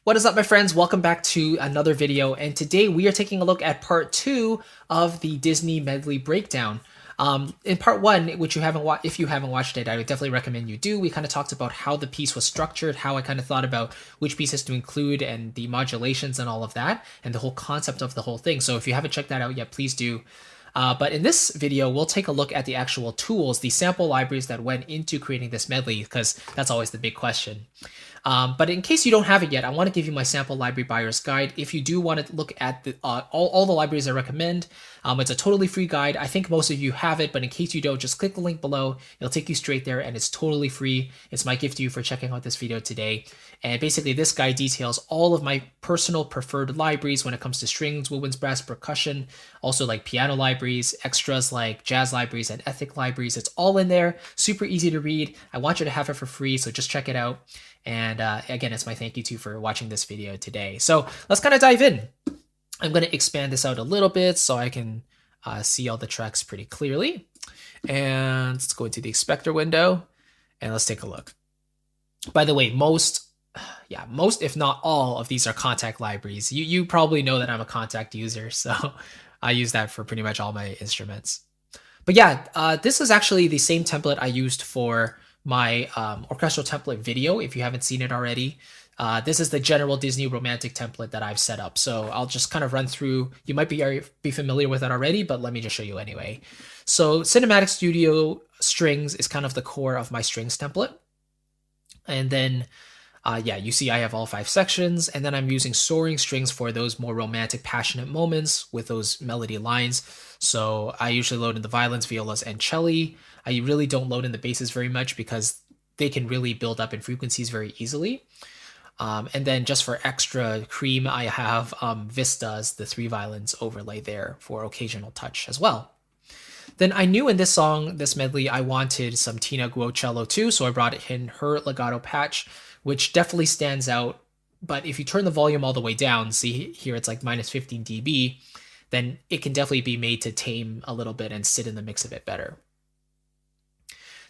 What is up, my friends? Welcome back to another video, and today we are taking a look at part 2 of the Disney medley breakdown. In part 1, which you haven't if you haven't watched it, I would definitely recommend you do. We kind of talked about how the piece was structured, how I kind of thought about which pieces to include, and the modulations and all of that, and the whole concept of the whole thing. So if you haven't checked that out yet, please do. But in this video, we'll take a look at the actual tools, the sample libraries that went into creating this medley, because that's always the big question. But in case you don't have it yet, I want to give you my sample library buyer's guide. If you do want to look at all the libraries I recommend, it's a totally free guide. I think most of you have it, but in case you don't, just click the link below. It'll take you straight there, and it's totally free. It's my gift to you for checking out this video today. And basically, this guide details all of my personal preferred libraries when it comes to strings, woodwinds, brass, percussion, also like piano libraries, extras like jazz libraries and ethnic libraries. It's all in there, super easy to read. I want you to have it for free, so just check it out. And again, it's my thank you to you for watching this video today. So let's kind of dive in. I'm going to expand this out a little bit so I can see all the tracks pretty clearly. And let's go into the Expector window and let's take a look. By the way, most if not all of these are Kontakt libraries. You probably know that I'm a Kontakt user, so I use that for pretty much all my instruments. But yeah, this is actually the same template I used for my orchestral template video, if you haven't seen it already. This is the general Disney romantic template that I've set up. So I'll just kind of run through. You might be familiar with that already, but let me just show you anyway. So Cinematic Studio strings is kind of the core of my strings template. And then, you see I have all 5 sections, and then I'm using soaring strings for those more romantic, passionate moments with those melody lines. So I usually load in the violins, violas, and cello. I really don't load in the basses very much because they can really build up in frequencies very easily. And then just for extra cream, I have Vistas, the 3 violins overlay there for occasional touch as well. Then I knew in this song, this medley, I wanted some Tina Guo cello too, so I brought in her legato patch, which definitely stands out. But if you turn the volume all the way down, see here it's like minus 15 dB, then it can definitely be made to tame a little bit and sit in the mix a bit better.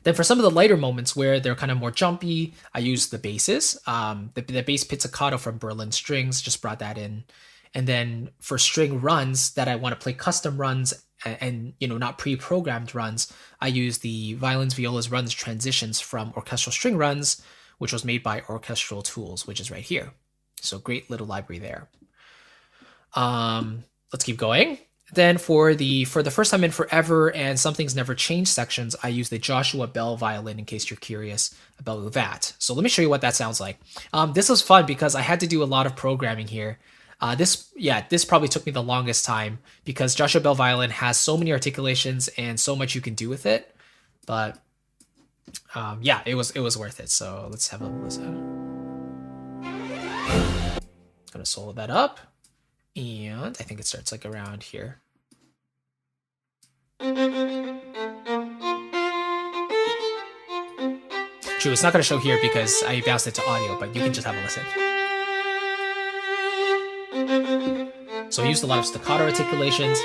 Then for some of the lighter moments where they're kind of more jumpy, I use the basses. The bass pizzicato from Berlin Strings, just brought that in. And then for string runs that I want to play custom runs and not pre-programmed runs, I use the violins, violas, runs transitions from Orchestral String Runs, which was made by Orchestral Tools, which is right here. So great little library there. Let's keep going. Then for the first time in forever and Something's Never Changed sections, I use the Joshua Bell violin in case you're curious about that. So let me show you what that sounds like. This was fun because I had to do a lot of programming here. This probably took me the longest time because Joshua Bell violin has so many articulations and so much you can do with it. But it was worth it. So let's have a listen. Gonna solo that up. And I think it starts like around here. True, it's not going to show here because I bounced it to audio, but you can just have a listen. So I used a lot of staccato articulations,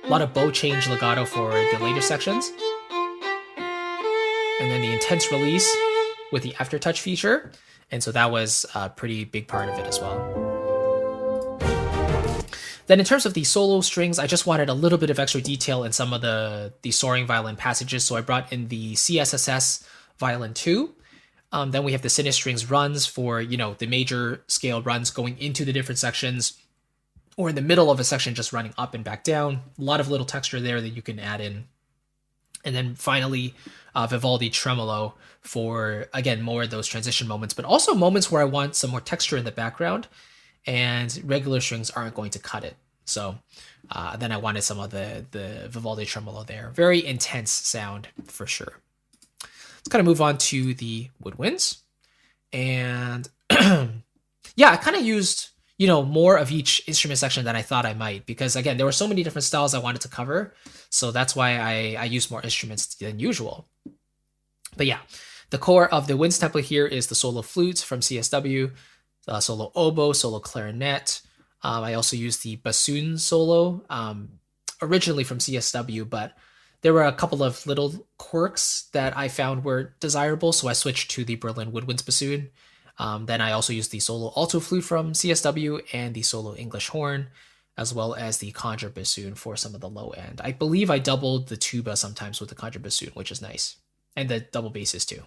a lot of bow change legato for the later sections, and then the intense release with the aftertouch feature. And so that was a pretty big part of it as well. Then in terms of the solo strings, I just wanted a little bit of extra detail in some of the soaring violin passages, so I brought in the CSSS violin 2. Then we have the Cine strings runs for, the major scale runs going into the different sections, or in the middle of a section just running up and back down. A lot of little texture there that you can add in. And then finally, Vivaldi tremolo for, again, more of those transition moments, but also moments where I want some more texture in the background, and regular strings aren't going to cut it. So then I wanted some of the Vivaldi tremolo there. Very intense sound for sure. Let's kind of move on to the woodwinds. And I kind of used, more of each instrument section than I thought I might, because again, there were so many different styles I wanted to cover. So that's why I used more instruments than usual. But yeah, the core of the winds template here is the solo flutes from CSW, solo oboe, solo clarinet. I also used the bassoon solo, originally from CSW, but there were a couple of little quirks that I found were desirable, so I switched to the Berlin woodwinds bassoon. Then I also used the solo alto flute from CSW and the solo English horn, as well as the contra bassoon for some of the low end. I believe I doubled the tuba sometimes with the contra bassoon, which is nice, and the double basses too.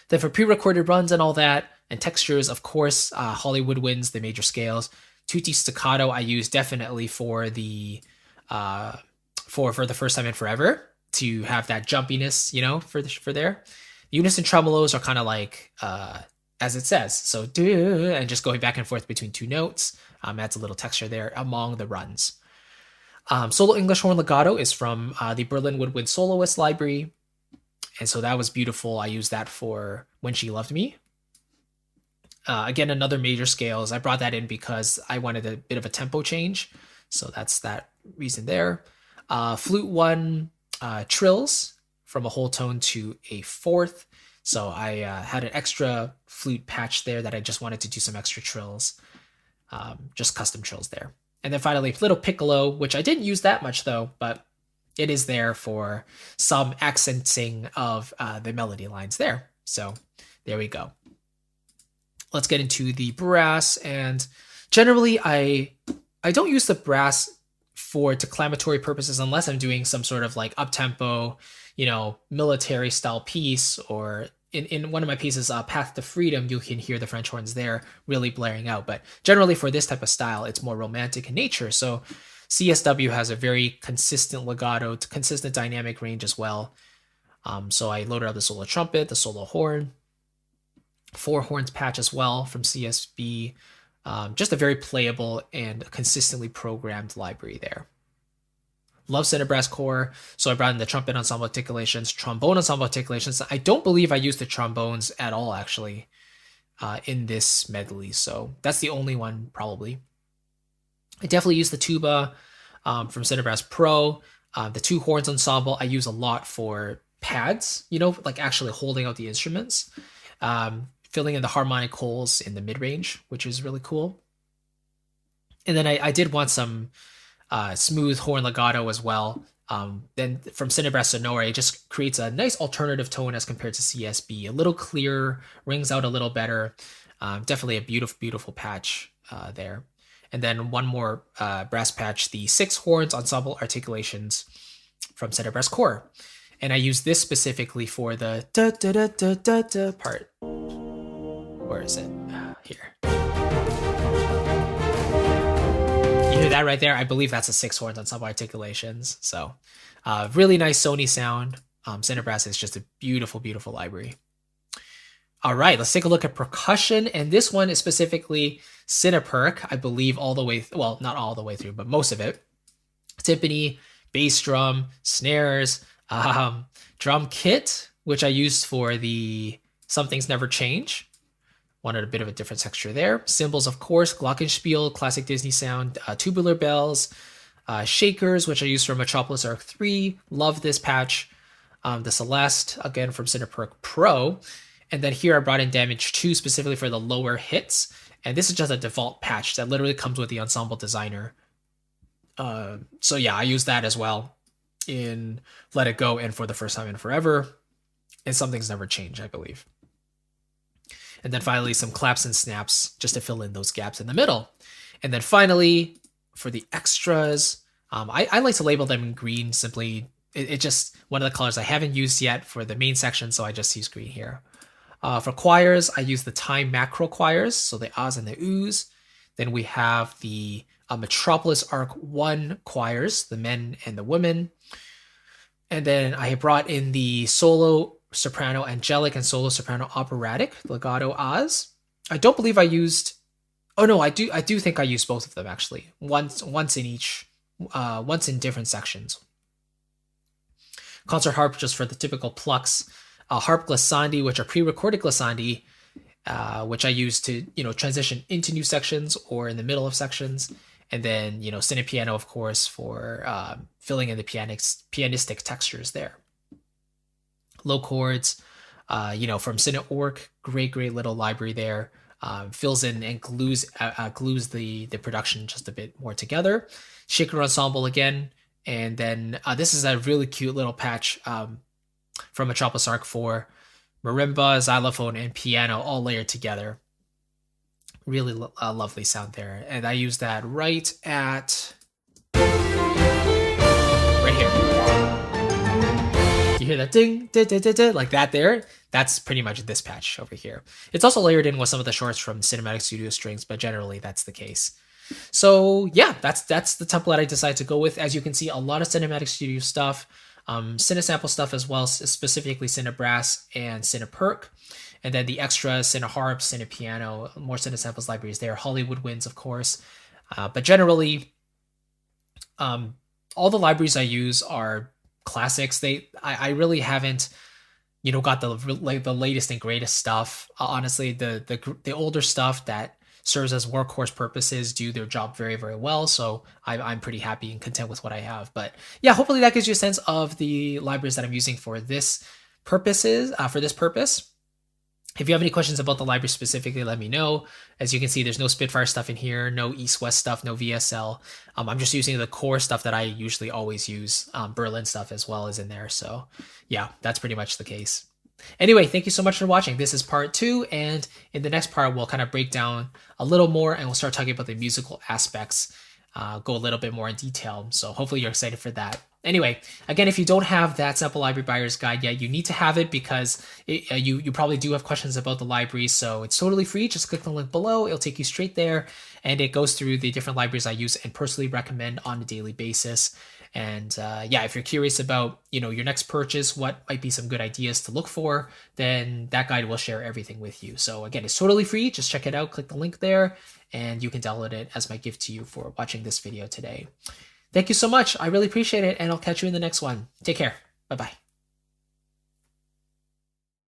Then for pre-recorded runs and all that, and textures, of course, Hollywood Winds, the major scales. Tutti staccato I use definitely for the for the first time in forever to have that jumpiness, for there. Unison tremolos are kind of like as it says, so and just going back and forth between two notes adds a little texture there among the runs. Solo English horn legato is from the Berlin Woodwind Soloist Library. And so that was beautiful. I used that for When She Loved Me. Again, another major scales. I brought that in because I wanted a bit of a tempo change. So that's that reason there. Flute 1 trills from a whole tone to a fourth. So I had an extra flute patch there that I just wanted to do some extra trills. Just custom trills there. And then finally, little piccolo, which I didn't use that much though, but it is there for some accenting of the melody lines there. So there we go. Let's get into the brass. And generally, I don't use the brass for declamatory purposes unless I'm doing some sort of like up-tempo, military style piece, or in one of my pieces, Path to Freedom, you can hear the French horns there really blaring out. But generally for this type of style, it's more romantic in nature. So CSW has a very consistent legato, consistent dynamic range as well. So I loaded up the solo trumpet, the solo horn, 4 horns patch as well from CSB. Just a very playable and consistently programmed library there. Love Cinebrass core, so I brought in the trumpet ensemble articulations, trombone ensemble articulations. I don't believe I used the trombones at all, actually, in this medley, so that's the only one, probably. I definitely use the tuba from Cinebrass Pro. The 2 horns ensemble I use a lot for pads, like actually holding out the instruments. Filling in the harmonic holes in the mid-range, which is really cool. And then I did want some smooth horn legato as well. Then from Cinebrass Sonora, it just creates a nice alternative tone as compared to CSB. A little clearer, rings out a little better. Definitely a beautiful, beautiful patch there. And then one more brass patch, the 6 horns ensemble articulations from Cinebrass Core. And I use this specifically for the da-da-da-da-da part. Where is it? Here. You hear that right there? I believe that's a 6 horns ensemble articulations. So really nice Sony sound. Cinebrass is just a beautiful, beautiful library. All right, let's take a look at percussion. And this one is specifically Cineperk, I believe all the way, well, not all the way through, but most of it. Timpani, bass drum, snares, drum kit, which I used for the Some Things Never Change. Wanted a bit of a different texture there. Cymbals, of course, glockenspiel, classic Disney sound, tubular bells, shakers, which I used for Metropolis Arc 3. Love this patch. The Celeste, again from Cineperk Pro. And then here I brought in Damage 2 specifically for the lower hits. And this is just a default patch that literally comes with the Ensemble Designer. So yeah, I use that as well in Let It Go and For the First Time in Forever. And Some Things Never Change, I believe. And then finally some claps and snaps just to fill in those gaps in the middle. And then finally, for the extras, I like to label them in green simply. It just one of the colors I haven't used yet for the main section, so I just use green here. For choirs, I use the time macro choirs, so the ahs and the oohs. Then we have the Metropolis Arc 1 choirs, the men and the women. And then I brought in the solo soprano angelic and solo soprano operatic legato ahs. I don't believe I used. Oh no, I do think I used both of them actually. Once in each, once in different sections. Concert harp just for the typical plucks. Harp glissandi, which are pre-recorded glissandi, which I use to transition into new sections or in the middle of sections. And then cine piano, of course, for filling in the pianistic textures there. Low chords, from Cine Orc, great little library there. Fills in and glues the production just a bit more together. Shaker ensemble again, and then this is a really cute little patch from Metropolis Arc 4, marimba, xylophone, and piano all layered together. Really lovely sound there. And I use that right here. You hear that ding, da, da, da, da, like that there? That's pretty much this patch over here. It's also layered in with some of the shorts from Cinematic Studio Strings, but generally that's the case. So yeah, that's the template I decided to go with. As you can see, a lot of Cinematic Studio stuff, Cinesample stuff as well, specifically Cinebrass and Cineperk. And then the extra Cineharp, Cinepiano, more Cinesamples libraries there. Hollywood Winds, of course. But generally, all the libraries I use are classics. I really haven't, got the latest and greatest stuff. Honestly, the older stuff that serves as workhorse purposes do their job very, very well. So I'm pretty happy and content with what I have. But yeah, hopefully that gives you a sense of the libraries that I'm using for this purpose. If you have any questions about the library specifically, let me know. As you can see, there's no Spitfire stuff in here, no East-West stuff, no VSL. I'm just using the core stuff that I usually always use. Berlin stuff as well is in there. So yeah, that's pretty much the case. Anyway, thank you so much for watching. This is part 2, and in the next part, we'll kind of break down a little more and we'll start talking about the musical aspects, go a little bit more in detail. So hopefully you're excited for that. Anyway, again, if you don't have that Sample Library Buyer's Guide yet, you need to have it because you probably do have questions about the library. So it's totally free. Just click the link below. It'll take you straight there. And it goes through the different libraries I use and personally recommend on a daily basis. And yeah, if you're curious about, your next purchase, what might be some good ideas to look for, then that guide will share everything with you. So again, it's totally free. Just check it out. Click the link there and you can download it as my gift to you for watching this video today. Thank you so much. I really appreciate it, and I'll catch you in the next one. Take care. Bye-bye.